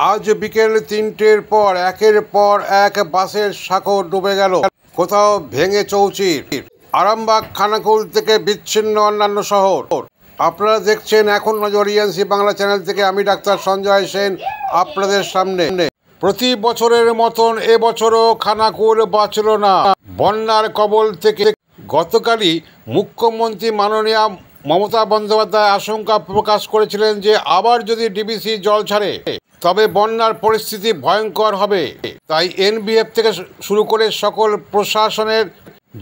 আজ বিকেল ৩টের পর একের পর এক বাসের সাঁকো ডুবে গেল, কোথাও ভেঙে চৌচির। আরামবাগ, খানাকুল থেকে বিচ্ছিন্ন অন্যান্য শহর। আপনারা দেখছেন এখন নজর ENC বাংলা চ্যানেল থেকে। আমি ডাক্তার সঞ্জয় সেন আপনাদের সামনে। প্রতি বছরের মতন এবছরও খানাকুল বাঁচল না বন্যার কবল থেকে। গতকালই মুখ্যমন্ত্রী মাননীয়া মমতা বন্দ্যোপাধ্যায় আশঙ্কা প্রকাশ করেছিলেন যে আবার যদি ডিবিসি জল ছাড়ে তবে বন্যার পরিস্থিতি ভয়ঙ্কর হবে। তাই NBF থেকে শুরু করে সকল প্রশাসনের,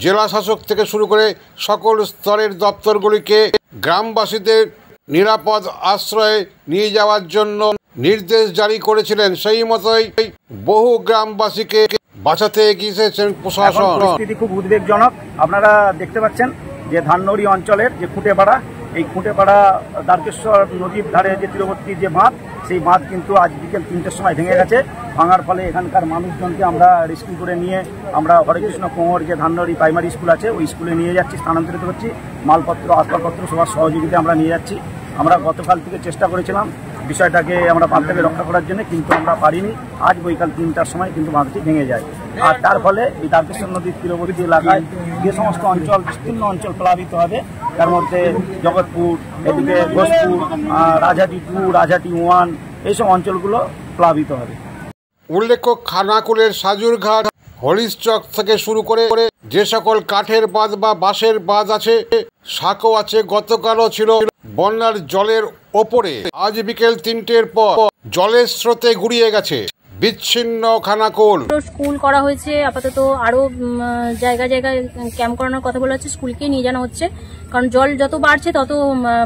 জেলা শাসক থেকে শুরু করে সকল স্তরের দপ্তরগুলিকে গ্রামবাসীদের নিরাপদ আশ্রয়ে নিয়ে যাওয়ার জন্য নির্দেশ জারি করেছিলেন। সেই মতোই বহু গ্রামবাসীকে বাঁচাতে এগিয়েছেন প্রশাসন। পরিস্থিতি খুব উদ্বেগজনক। আপনারা দেখতে পাচ্ছেন যে ধাননড়ি অঞ্চলের যে খুঁটেপাড়া, এই খুঁটেপাড়া দ্বারকেশ্বর নদীর ধারে যে তীরবর্তী যে বাঁধ, সেই বাঁধ কিন্তু আজ বিকেল ৩টের সময় ভেঙে গেছে। ভাঙার ফলে এখানকার মানুষজনকে আমরা রেস্কিউ করে নিয়ে আমরা হরেকৃষ্ণ কোঁয়র যে ধাননড়ি প্রাইমারি স্কুল আছে ওই স্কুলে নিয়ে যাচ্ছি, স্থানান্তরিত করছি। মালপত্র, আসবাবপত্র সবার সহযোগিতা আমরা নিয়ে যাচ্ছি। আমরা গতকাল থেকে চেষ্টা করেছিলাম বিষয়টাকে আমরা বাঁধটাকে রক্ষা করার জন্য, কিন্তু আমরা পারিনি। আজ বৈকাল ৩টার সময় কিন্তু বাঁধটি ভেঙে যায়। আর তার ফলে এই দ্বারকেশ্বর নদীর তীরবর্তী এলাকায় যে সমস্ত অঞ্চল, বিস্তীর্ণ অঞ্চল প্লাবিত হবে, তার মধ্যে জগৎপুর, এদিকে ঘোষপুর, রাজহাটি 2, রাজহাটি 1, এইসব অঞ্চলগুলো প্লাবিত হবে। উল্লেখ্য, খানাকুলের সাজুরঘাট, হরিশচক থেকে শুরু করে যে সকল কাঠের বাঁধ বা বাঁশের বাঁধ আছে, সাঁকো আছে, গতকালও ছিল বন্যার জলের ওপরে। আজ বিকেল ৩টের পর জলের স্রোতে গুড়িয়ে গেছে বিচ্ছিন্ন খানাকুল। স্কুল করা হয়েছে আপাতত, আরো জায়গায় ক্যাম্প করানোর কথা বলা হচ্ছে। স্কুলকে নিয়ে জানা হচ্ছে, কারণ জল যত বাড়ছে তত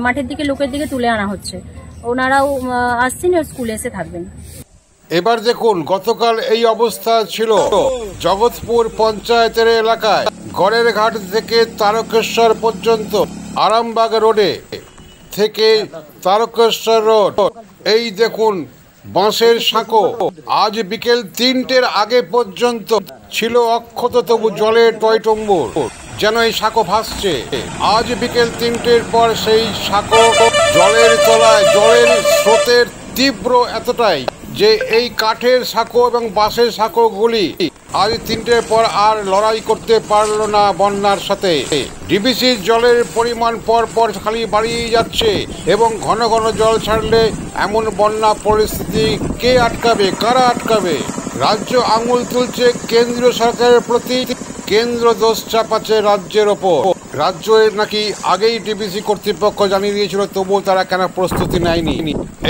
মাঠের দিকে, লোকের দিকে তুলে আনা হচ্ছে। ওনারাও আসছেন, স্কুলে এসে থাকবেন। এবার দেখুন, গতকাল এই অবস্থা ছিল জগৎপুর পঞ্চায়েতের এলাকায়, গড়ের ঘাট থেকে তারকেশ্বর পর্যন্ত, আরামবাগ রোডে থেকে তারকেশ্বর রোড। এই দেখুন বাঁশের সাঁকো। আজ বিকেল ৩টের আগে পর্যন্ত ছিল অক্ষত, তবু জলে টইটম্বুর, যেন এই সাঁকো ভাসছে। আজ বিকেল ৩টের পর সেই সাঁকো জলের তলায়, জলের স্রোতের তীব্র এতটাই যে এই কাঠের সাঁকো এবং বাঁশের সাঁকোগুলি আজ ৩টের পর আর লড়াই করতে পারল না বন্যার সাথে। ডিবিসির জলের পরিমাণ পর পর খালি বাড়িয়ে যাচ্ছে এবং ঘন ঘন জল ছাড়লে এমন বন্যা পরিস্থিতি কে আটকাবে, কারা আটকাবে? রাজ্য আঙুল তুলছে কেন্দ্রীয় সরকারের প্রতি, কেন্দ্র দোষ চাপাচ্ছে রাজ্যের ওপর। রাজ্যের নাকি আগেই ডিবিসি কর্তৃপক্ষ জানিয়ে দিয়েছিল, তবুও তারা কেন প্রস্তুতি নেয়নি?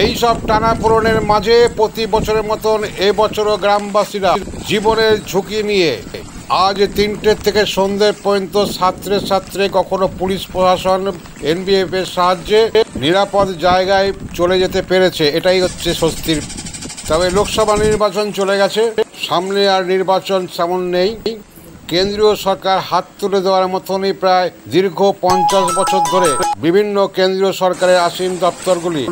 এই সব টানাপোড়েনের মাঝে প্রতি বছরের মতন এবছরও গ্রামবাসীরা জীবনের ঝুঁকি নিয়ে আজ ৩টে থেকে সন্ধ্যে পর্যন্ত ছাত্রে কখনো পুলিশ প্রশাসন, NBF এর সাহায্যে নিরাপদ জায়গায় চলে যেতে পেরেছে। এটাই হচ্ছে স্বস্তির। তবে লোকসভা নির্বাচন চলে গেছে, সামনে আর নির্বাচন তেমন নেই। কেন্দ্রীয় সরকার হাত তুলে দেওয়ার মতনই প্রায় দীর্ঘ 50 বছর ধরে বিভিন্ন কেন্দ্রীয় সরকারের আসীন দপ্তরগুলি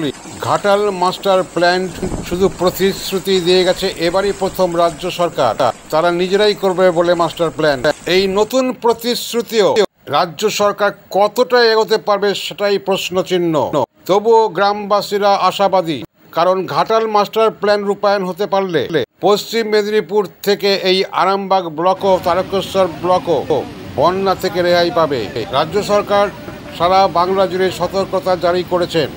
ঘাটাল মাস্টার প্ল্যান শুধু প্রতিশ্রুতি দিয়ে গেছে। এবারই প্রথম রাজ্য সরকার তারা নিজেরাই করবে বলে মাস্টার প্ল্যান। এই নতুন প্রতিশ্রুতিও রাজ্য সরকার কতটা এগোতে পারবে সেটাই প্রশ্নচিহ্ন। তবুও গ্রামবাসীরা আশাবাদী, কারণ ঘাটাল মাস্টার প্ল্যান রূপায়ণ হতে পারলে পশ্চিম মেদিনীপুর থেকে এই আরামবাগ ব্লক ও তারকেশ্বর ব্লকও বন্যা থেকে রেহাই পাবে। রাজ্য সরকার সারা বাংলা জুড়ে সতর্কতা জারি করেছেন।